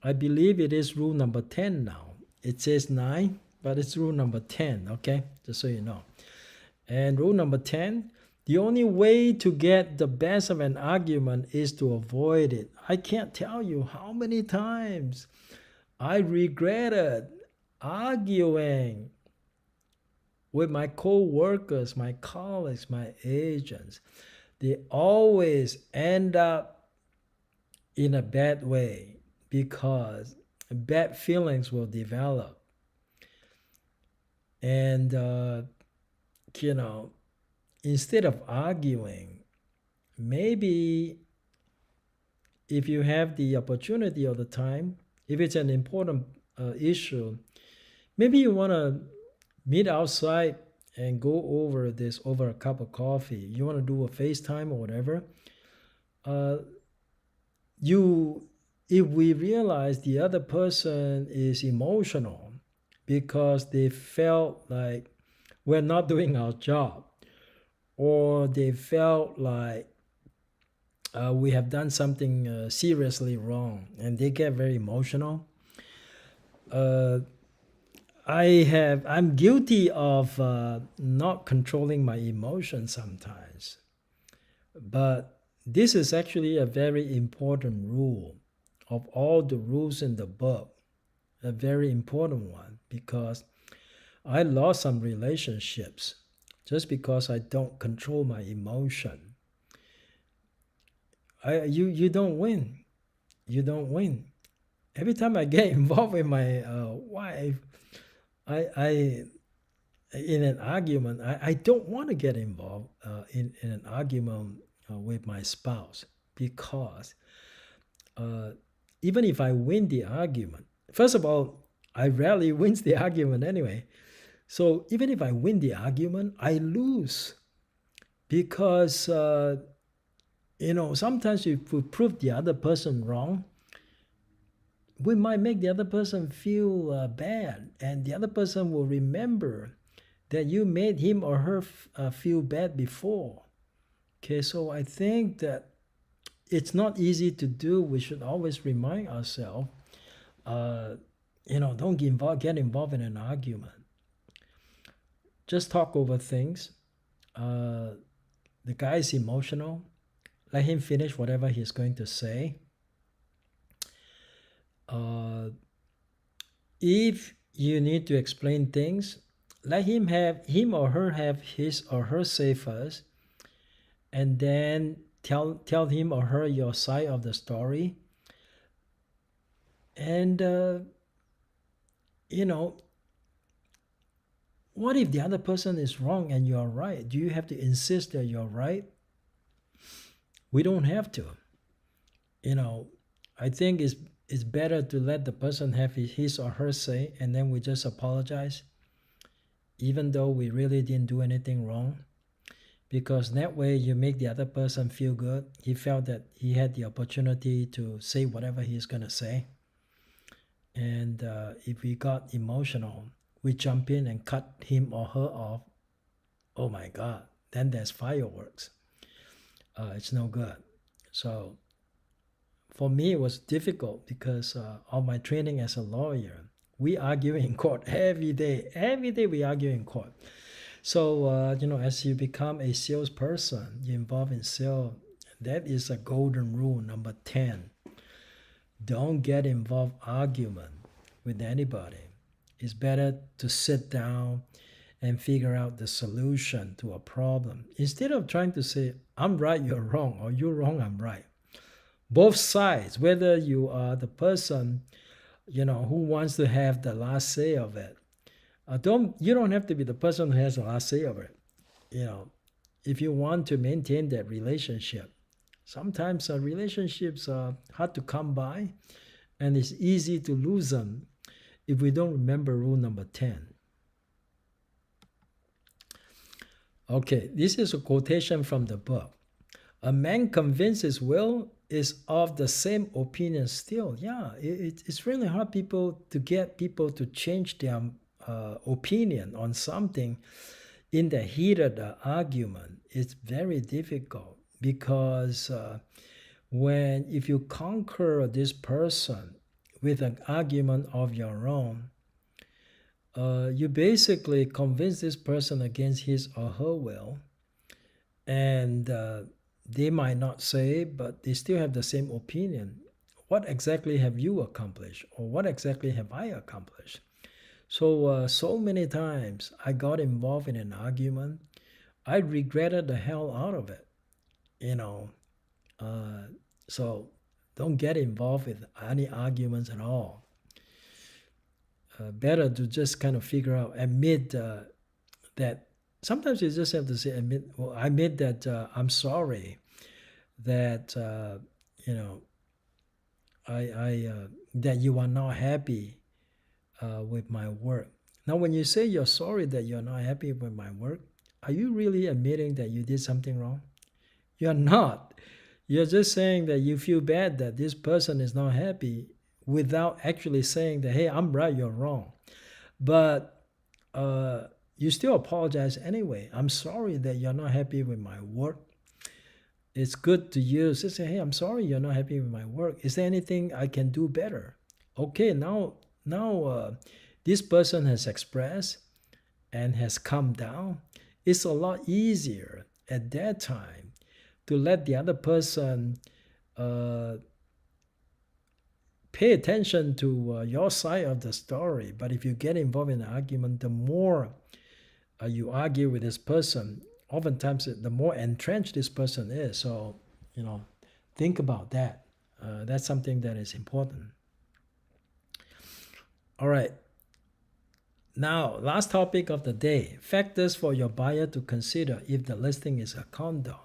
I believe it is rule number 10 now. It says 9, but it's rule number 10. Okay. Just so you know. And rule number 10, the only way to get the best of an argument is to avoid it. I can't tell you how many times I regretted arguing with my co-workers, my colleagues, my agents. They always end up in a bad way, because bad feelings will develop. And, you know, instead of arguing, maybe if you have the opportunity or the time, if it's an important issue, maybe you want to meet outside and go over this over a cup of coffee. You want to do a FaceTime or whatever. Uh, you, if we realize the other person is emotional because they felt like we're not doing our job, or they felt like we have done something seriously wrong, and they get very emotional. Uh, I'm guilty of not controlling my emotions sometimes, but this is actually a very important rule of all the rules in the book, a very important one, because I lost some relationships just because I don't control my emotion. You don't win. You don't win. Every time I get involved with my wife, I in an argument, I don't want to get involved in an argument with my spouse, because uh, even if I win the argument, first of all, I rarely wins the argument anyway. So even if I win the argument, I lose, because sometimes if we prove the other person wrong, we might make the other person feel bad, and the other person will remember that you made him or her feel bad before. Okay, so I think that it's not easy to do. We should always remind ourselves, uh, don't get involved in an argument. Just talk over things. The guy is emotional. Let him finish whatever he's going to say. If you need to explain things, let him or her have his or her say first, and then tell him or her your side of the story. And what if the other person is wrong and you're right? Do you have to insist that you're right? We don't have to. I think it's better to let the person have his or her say, and then we just apologize, even though we really didn't do anything wrong. Because that way you make the other person feel good. He felt that he had the opportunity to say whatever he's going to say. And if we got emotional, we jump in and cut him or her off. Oh my God, then there's fireworks. It's no good. So for me, it was difficult because of my training as a lawyer. We argue in court every day. Every day we argue in court. So, as you become a salesperson, you're involved in sales, that is a golden rule, number 10. Don't get involved argument with anybody. It's better to sit down and figure out the solution to a problem, instead of trying to say, I'm right, you're wrong, or you're wrong, I'm right. Both sides, whether you are the person, who wants to have the last say of it. You don't have to be the person who has the last say of it. If you want to maintain that relationship, sometimes relationships are hard to come by, and it's easy to lose them if we don't remember rule number 10. Okay, this is a quotation from the book. A man convinced his will is of the same opinion still. Yeah, it's really hard to get people to change their opinion on something in the heat of the argument. It's very difficult, because if you conquer this person with an argument of your own, you basically convince this person against his or her will, and they might not say, but they still have the same opinion. What exactly have you accomplished, or what exactly have I accomplished? So many times I got involved in an argument. I regretted the hell out of it, So don't get involved with any arguments at all. better to just kind of figure out, admit that sometimes you just have to say, I admit that I'm sorry that you know I that you are not happy with my work. Now, when you say you're sorry that you're not happy with my work, are you really admitting that you did something wrong? You're not. You're just saying that you feel bad that this person is not happy without actually saying that, hey, I'm right, you're wrong. But you still apologize anyway. I'm sorry that you're not happy with my work. It's good to use. Just say, hey, I'm sorry you're not happy with my work. Is there anything I can do better? Okay, now this person has expressed and has come down. It's a lot easier at that time to let the other person pay attention to your side of the story. But if you get involved in an argument, the more you argue with this person, oftentimes the more entrenched this person is. So, think about that. That's something that is important. All right. Now, last topic of the day, factors for your buyer to consider if the listing is a condo.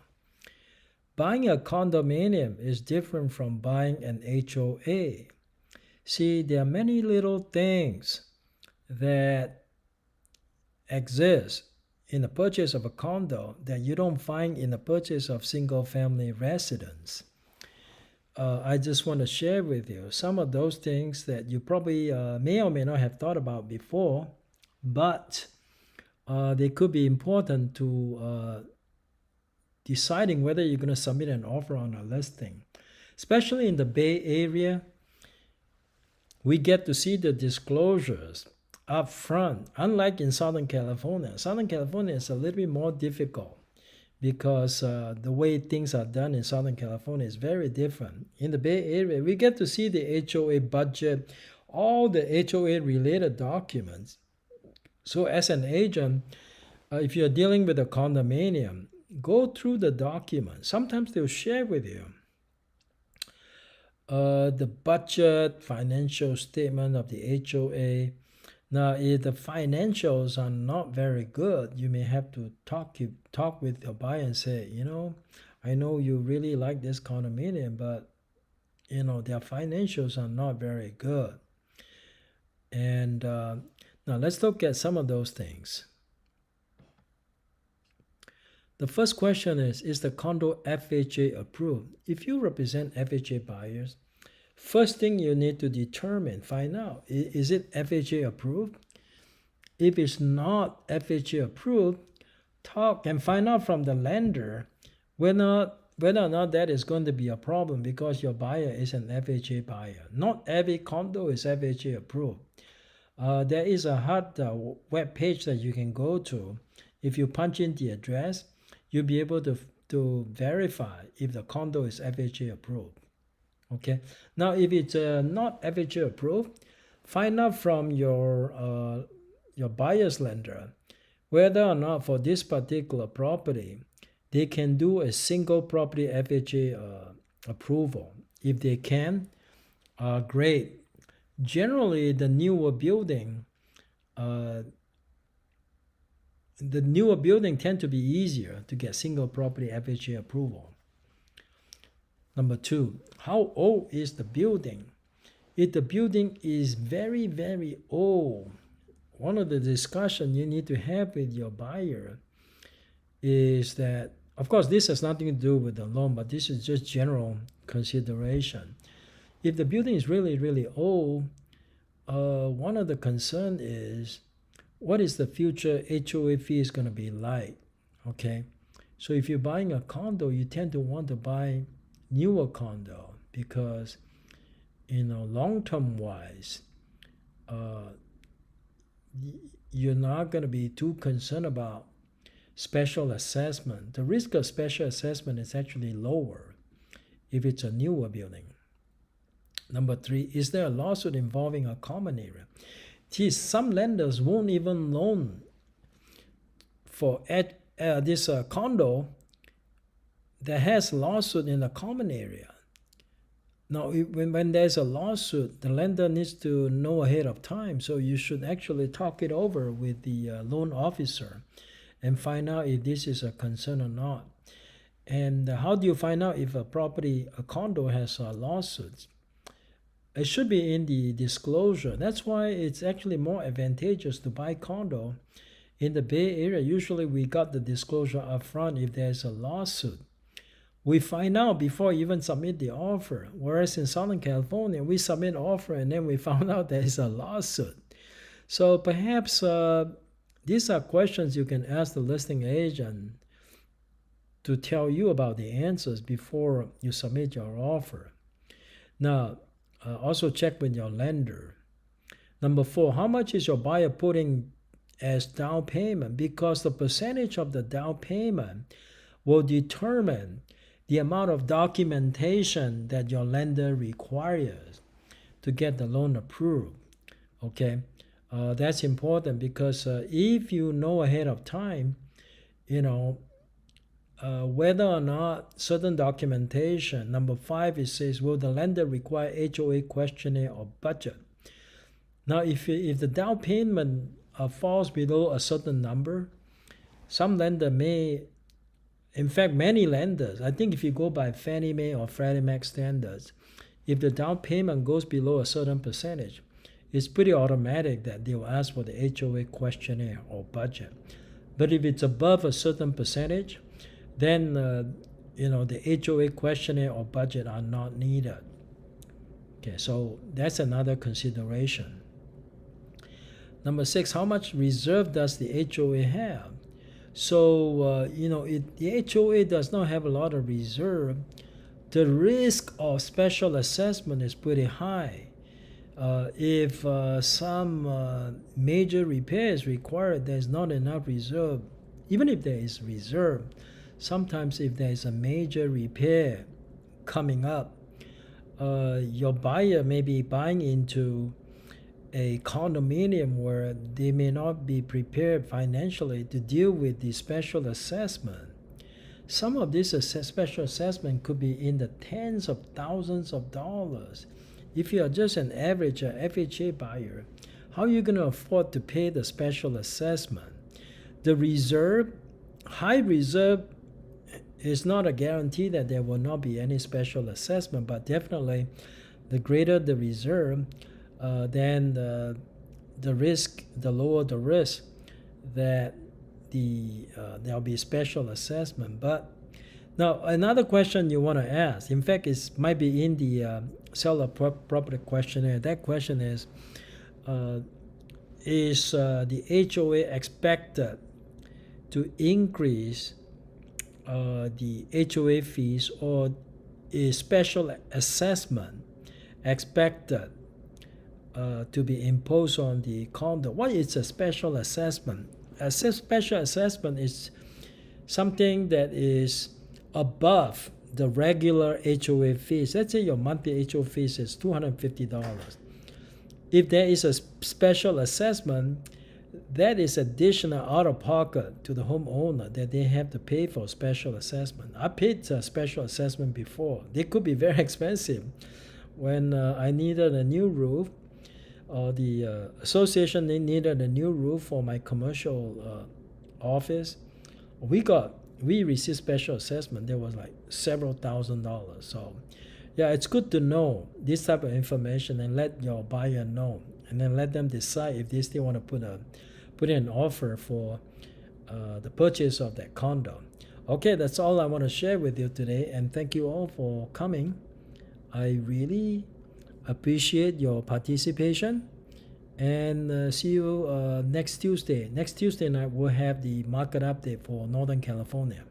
Buying a condominium is different from buying an HOA. See, there are many little things that exist in the purchase of a condo that you don't find in the purchase of single-family residence. I just want to share with you some of those things that you probably may or may not have thought about before, but they could be important to deciding whether you're going to submit an offer on a listing. Especially in the Bay Area, we get to see the disclosures up front, unlike in Southern California. Southern California is a little bit more difficult because the way things are done in Southern California is very different. In the Bay Area, we get to see the HOA budget, all the HOA related documents. So as an agent, if you're dealing with a condominium, go through the documents. Sometimes they'll share with you the budget, financial statement of the HOA. Now, if the financials are not very good, you may have to talk with your buyer and say, I know you really like this condominium, but their financials are not very good. And now let's look at some of those things. The first question is the condo FHA approved? If you represent FHA buyers, first thing you need to determine, find out, is it FHA approved? If it's not FHA approved, talk and find out from the lender whether or not that is going to be a problem because your buyer is an FHA buyer. Not every condo is FHA approved. There is a hot web page that you can go to. If you punch in the address, you'll be able to verify if the condo is FHA approved. Okay. Now, if it's not FHA approved, find out from your buyer's lender whether or not for this particular property they can do a single property FHA approval. If they can, great. Generally, the newer building tend to be easier to get single property FHA approval. Number 2, how old is the building? If the building is very, very old, one of the discussions you need to have with your buyer is that, of course, this has nothing to do with the loan, but this is just general consideration. If the building is really, really old, one of the concerns is what is the future HOA fee is going to be like, okay? So if you're buying a condo, you tend to want to buy newer condo because, long-term wise, you're not going to be too concerned about special assessment. The risk of special assessment is actually lower if it's a newer building. Number 3, is there a lawsuit involving a common area? See, some lenders won't even loan for this condo that has lawsuit in a common area. Now, when there's a lawsuit, the lender needs to know ahead of time. So you should actually talk it over with the loan officer and find out if this is a concern or not. And how do you find out if a condo has lawsuits? It should be in the disclosure. That's why it's actually more advantageous to buy condo in the Bay Area. Usually we got the disclosure up front if there's a lawsuit. We find out before you even submit the offer. Whereas in Southern California, we submit offer and then we found out there is a lawsuit. So perhaps these are questions you can ask the listing agent to tell you about the answers before you submit your offer. Now, also check with your lender. Number 4, how much is your buyer putting as down payment? Because the percentage of the down payment will determine the amount of documentation that your lender requires to get the loan approved. Okay, that's important because if you know ahead of time, whether or not certain documentation. Number 5, it says, will the lender require HOA questionnaire or budget? Now, if the down payment falls below a certain number, some lender may, in fact, many lenders, I think if you go by Fannie Mae or Freddie Mac standards, if the down payment goes below a certain percentage, it's pretty automatic that they will ask for the HOA questionnaire or budget. But if it's above a certain percentage, then the HOA questionnaire or budget are not needed. Okay, so that's another consideration. Number 6, how much reserve does the HOA have? So, the HOA does not have a lot of reserve. The risk of special assessment is pretty high. If some major repair is required, there's not enough reserve. Even if there is reserve, sometimes if there is a major repair coming up, your buyer may be buying into a condominium where they may not be prepared financially to deal with the special assessment. Some of this special assessment could be in the tens of thousands of dollars. If you are just an average FHA buyer, how are you going to afford to pay the special assessment? The reserve, high reserve, is not a guarantee that there will not be any special assessment, but definitely the greater the reserve, then the risk, the lower the risk that there'll be special assessment. But now another question you want to ask, in fact, it might be in the seller property questionnaire. That question is the HOA expected to increase the HOA fees, or is special assessment expected to be imposed on the condo? What is a special assessment? A special assessment is something that is above the regular HOA fees. Let's say your monthly HOA fees is $250. If there is a special assessment, that is additional out-of-pocket to the homeowner that they have to pay for special assessment. I paid a special assessment before. They could be very expensive. When I needed a new roof, the association needed a new roof for my commercial office, we received special assessment. There was like several $1,000s. So yeah, it's good to know this type of information and let your buyer know, and then let them decide if they still want to put in an offer for the purchase of that condo. Okay, that's all I want to share with you today, and thank you all for coming. I really appreciate your participation, and see you next Tuesday. Next Tuesday night we'll have the market update for Northern California.